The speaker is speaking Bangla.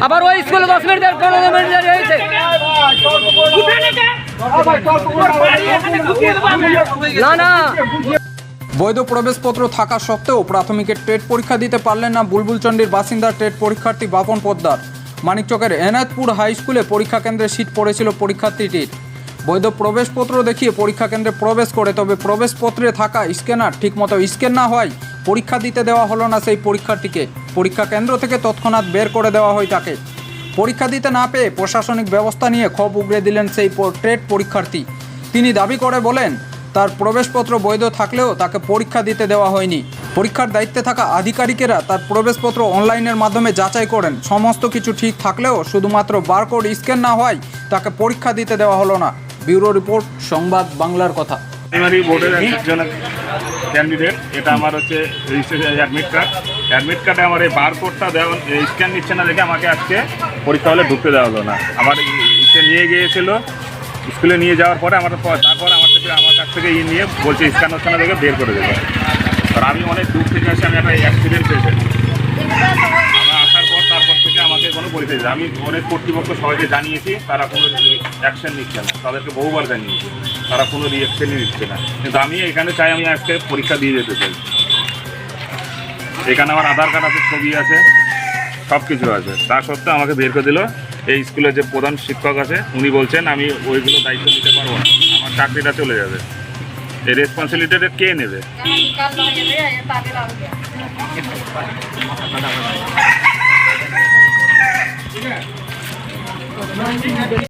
আবার ওই স্কুলে 10 মিনিট 15 মিনিট দেরি হয়েছে। না না বৈধ প্রবেশপত্র থাকা সত্ত্বেও প্রাথমিকের টেট পরীক্ষা দিতে পারলেন না বুলবুলচন্ডির বাসিন্দা টেট পরীক্ষার্থী বাপন পোদ্দার। মানিকচকের এনায়েতপুর হাই স্কুলে পরীক্ষা কেন্দ্রে সিট পড়েছিল পরীক্ষার্থীটির। বৈধ প্রবেশপত্র দেখিয়ে পরীক্ষা কেন্দ্রে প্রবেশ করে, তবে প্রবেশপত্রে থাকা স্ক্যানার ঠিকমতো স্ক্যান না হয় পরীক্ষা দিতে দেওয়া হলো না সেই পরীক্ষার্থীকে। পরীক্ষা কেন্দ্র থেকে তৎক্ষণাৎ বের করে দেওয়া হয় তাকে। পরীক্ষা দিতে না পেয়ে প্রশাসনিক ব্যবস্থা নিয়ে ক্ষোভ উগরে দিলেন সেই টেট পরীক্ষার্থী। তিনি দাবি করে বলেন, তার প্রবেশপত্র বৈধ থাকলেও তাকে পরীক্ষা দিতে দেওয়া হয়নি। পরীক্ষার দায়িত্বে থাকা আধিকারিকেরা তার প্রবেশপত্র অনলাইনের মাধ্যমে যাচাই করেন। সমস্ত কিছু ঠিক থাকলেও শুধুমাত্র বারকোড স্ক্যান না হয় তাকে পরীক্ষা দিতে দেওয়া হলো না। ব্যুরো রিপোর্ট, সংবাদ বাংলার কথা। প্রাইমারি বোর্ডের একজন ক্যান্ডিডেট, এটা আমার হচ্ছে রেজিস্ট্রেশন অ্যাডমিট কার্ডে আমার এই বারকোডটা দেওয়া স্ক্যান নিচ্ছে না দেখে আমাকে আজকে পরীক্ষা হলে ঢুকতে দেওয়া হলো না। আমার নিয়ে গিয়েছিল স্কুলে, নিয়ে যাওয়ার পরে তারপর আমার কাছ থেকে নিয়ে বলছে স্ক্যান হচ্ছে না দেখে বের করে দেবে। আর আমি অনেক দূর থেকে আসি, আমি একটা অ্যাক্সিডেন্ট পেয়েছি। আমার আসার পর তারপর থেকে আমাকে কোনো পরীক্ষা দিচ্ছে। আমি অনেক কর্তৃপক্ষ সবাইকে জানিয়েছি, তারা কোনো অ্যাকশন নিচ্ছে না। তাদেরকে বহুবার জানিয়েছি, তারা কোনো রিঅ্যাকশনই নিচ্ছে না। কিন্তু আমি এখানে চাই, আমি আজকে পরীক্ষা দিয়ে যেতে চাই। এখানে আমার আধার কার্ড আছে, ছবি আছে, সব কিছু আছে। তা সত্ত্বেও আমাকে বের করে দিল। এই স্কুলের যে প্রধান শিক্ষক আছে উনি বলছেন আমি ওইগুলো দায়িত্ব নিতে পারবো না, আমার চাকরিটা চলে যাবে। এই রেসপন্সিবিলিটিটা কে নেবে?